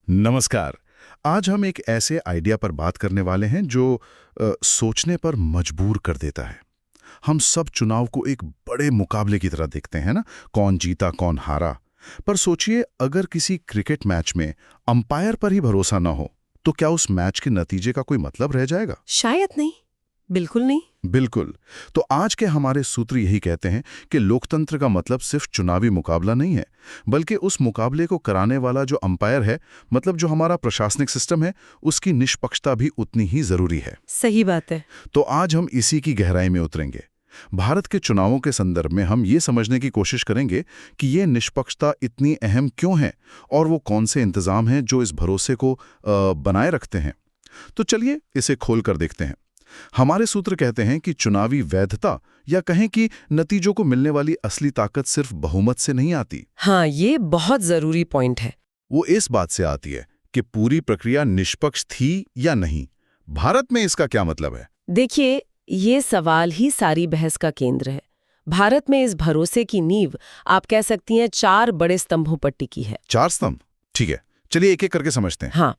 नमस्कार। आज हम एक ऐसे आइडिया पर बात करने वाले हैं जो सोचने पर मजबूर कर देता है। हम सब चुनाव को एक बड़े मुकाबले की तरह देखते हैं ना, कौन जीता कौन हारा। पर सोचिए, अगर किसी क्रिकेट मैच में अंपायर पर ही भरोसा न हो तो क्या उस मैच के नतीजे का कोई मतलब रह जाएगा? शायद नहीं, बिल्कुल नहीं। बिल्कुल। तो आज के हमारे सूत्र यही कहते हैं कि लोकतंत्र का मतलब सिर्फ चुनावी मुकाबला नहीं है, बल्कि उस मुकाबले को कराने वाला जो अंपायर है, मतलब जो हमारा प्रशासनिक सिस्टम है, उसकी निष्पक्षता भी उतनी ही जरूरी है। सही बात है। तो आज हम इसी की गहराई में उतरेंगे। भारत के चुनावों के संदर्भ में हम ये समझने की कोशिश करेंगे कि ये निष्पक्षता इतनी अहम क्यों है और वो कौन से इंतजाम हैं जो इस भरोसे को बनाए रखते हैं। तो चलिए इसे खोल कर देखते हैं। हमारे सूत्र कहते हैं कि चुनावी वैधता, या कहें कि नतीजों को मिलने वाली असली ताकत सिर्फ बहुमत से नहीं आती। हाँ, ये बहुत जरूरी पॉइंट है। वो इस बात से आती है कि पूरी प्रक्रिया निष्पक्ष थी या नहीं। भारत में इसका क्या मतलब है? देखिए, ये सवाल ही सारी बहस का केंद्र है। भारत में इस भरोसे की नींव आप कह सकती हैं 4 बड़े स्तंभों पर टिकी है। 4 स्तंभ? ठीक है, चलिए एक एक करके समझते हैं। हाँ,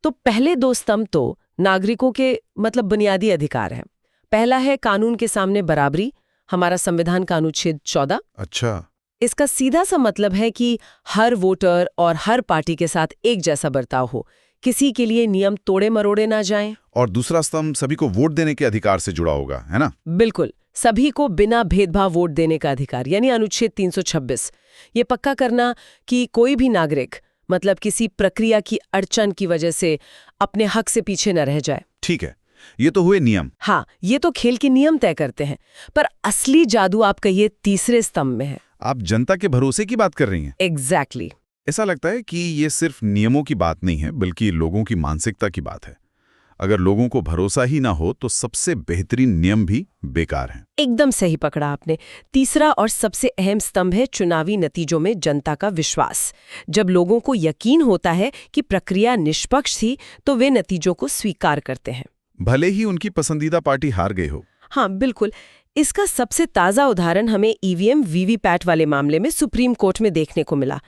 तो पहले 2 स्तंभ तो नागरिकों के मतलब बुनियादी अधिकार हैं। पहला है कानून के सामने बराबरी, हमारा संविधान का अनुच्छेद 14। अच्छा। इसका सीधा सा मतलब है कि हर वोटर और हर पार्टी के साथ एक जैसा बर्ताव हो, किसी के लिए नियम तोड़े मरोड़े ना जाएं। और दूसरा स्तंभ सभी को वोट देने के अधिकार से जुड़ा होगा, है ना? बिल्कुल, सभी को बिना भेदभाव वोट देने का अधिकार, यानी अनुच्छेद 326। ये पक्का करना कि कोई भी नागरिक मतलब किसी प्रक्रिया की अड़चन की वजह से अपने हक से पीछे न रह जाए। ठीक है, ये तो हुए नियम। हाँ, ये तो खेल के नियम तय करते हैं, पर असली जादू आप कहिए तीसरे स्तंभ में है। आप जनता के भरोसे की बात कर रही हैं। एग्जैक्टली। ऐसा लगता है कि ये सिर्फ नियमों की बात नहीं है, बल्कि लोगों की मानसिकता की बात है। अगर लोगों को भरोसा ही ना हो तो सबसे बेहतरीन नियम भी बेकार हैं। एकदम सही पकड़ा आपने। तीसरा और सबसे अहम स्तंभ है चुनावी नतीजों में जनता का विश्वास। जब लोगों को यकीन होता है कि प्रक्रिया निष्पक्ष थी तो वे नतीजों को स्वीकार करते हैं, भले ही उनकी पसंदीदा पार्टी हार गई हो। हाँ, बिल्कुल। इसका सबसे ताज़ा उदाहरण हमें ईवीएम वीवीपैट वाले मामले में सुप्रीम कोर्ट में देखने को मिला।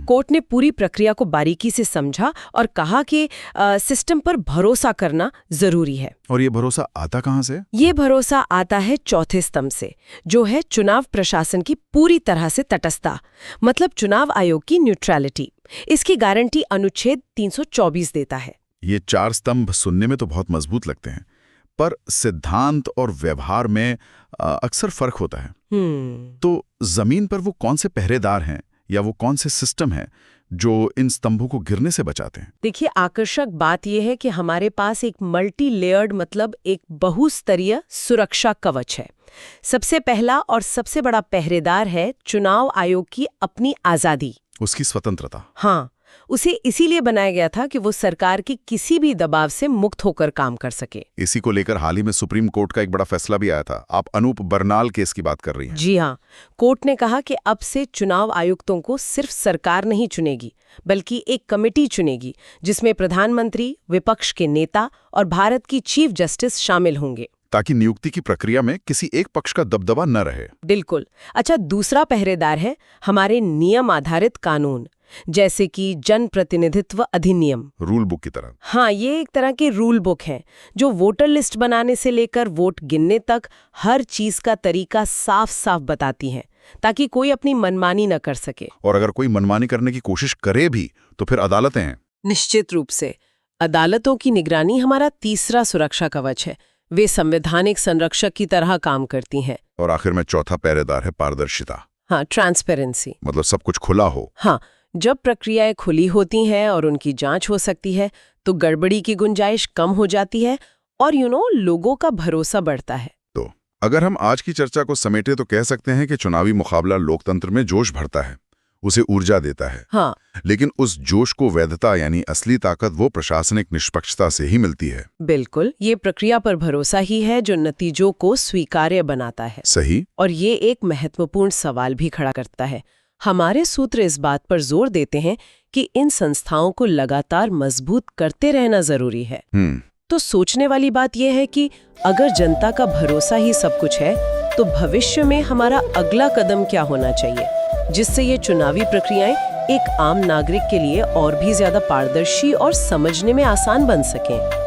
कोर्ट ने पूरी प्रक्रिया को बारीकी से समझा और कहा कि सिस्टम पर भरोसा करना जरूरी है। और ये भरोसा आता कहाँ से? ये भरोसा आता है चौथे स्तंभ से, जो है चुनाव प्रशासन की पूरी तरह से तटस्थता, मतलब चुनाव आयोग की न्यूट्रलिटी। इसकी गारंटी अनुच्छेद 324 देता है। ये 4 स्तंभ सुनने में तो बहुत मजबूत लगते हैं, पर सिद्धांत और व्यवहार में अक्सर फर्क होता है। तो जमीन पर वो कौन से पहरेदार हैं या वो कौन से सिस्टम हैं जो इन स्तंभों को गिरने से बचाते हैं? देखिए, आकर्षक बात यह है कि हमारे पास एक मल्टी लेयर्ड मतलब एक बहुस्तरीय सुरक्षा कवच है। सबसे पहला और सबसे बड़ा पहरेदार है चुनाव आयोग की अपनी आजादी, उसकी स्वतंत्रता। हाँ, उसे इसीलिए बनाया गया था कि वो सरकार की किसी भी दबाव से मुक्त होकर काम कर सके। इसी को लेकर हाल ही में सुप्रीम कोर्ट का एक बड़ा फैसला भी आया था। आप अनूप बरनाल केस की बात कर रही हैं। जी हाँ, कोर्ट ने कहा कि अब से चुनाव आयुक्तों को सिर्फ सरकार नहीं चुनेगी, बल्कि एक कमेटी चुनेगी जिसमें प्रधानमंत्री, विपक्ष के नेता और भारत की चीफ जस्टिस शामिल होंगे, ताकि नियुक्ति की प्रक्रिया में किसी एक पक्ष का दबदबा न रहे। बिल्कुल। अच्छा, दूसरा पहरेदार है हमारे नियम आधारित कानून, जैसे कि जन प्रतिनिधित्व अधिनियम, रूल बुक की तरह। हाँ, ये एक तरह के रूल बुक है जो वोटर लिस्ट बनाने से लेकर वोट गिनने तक हर चीज का तरीका साफ साफ बताती हैं, ताकि कोई अपनी मनमानी न कर सके। और अगर कोई मनमानी करने की कोशिश करे भी तो फिर अदालतें हैं। निश्चित रूप से अदालतों की निगरानी हमारा तीसरा सुरक्षा कवच है। वे संवैधानिक संरक्षक की तरह काम करती हैं। और आखिर में चौथा पहरेदार है पारदर्शिता। हाँ, ट्रांसपेरेंसी, मतलब सब कुछ खुला हो। हाँ, जब प्रक्रियाएं खुली होती हैं और उनकी जांच हो सकती है तो गड़बड़ी की गुंजाइश कम हो जाती है और लोगों का भरोसा बढ़ता है। तो अगर हम आज की चर्चा को समेटे तो कह सकते हैं कि चुनावी मुकाबला लोकतंत्र में जोश भरता है, उसे ऊर्जा देता है। हाँ, लेकिन उस जोश को वैधता यानी असली ताकत वो प्रशासनिक निष्पक्षता से ही मिलती है। बिल्कुल, ये प्रक्रिया पर भरोसा ही है जो नतीजों को स्वीकार्य बनाता है। सही। और ये एक महत्वपूर्ण सवाल भी खड़ा करता है। हमारे सूत्र इस बात पर जोर देते हैं कि इन संस्थाओं को लगातार मजबूत करते रहना जरूरी है। तो सोचने वाली बात यह है कि अगर जनता का भरोसा ही सब कुछ है तो भविष्य में हमारा अगला कदम क्या होना चाहिए, जिससे ये चुनावी प्रक्रियाएं एक आम नागरिक के लिए और भी ज्यादा पारदर्शी और समझने में आसान बन सकें।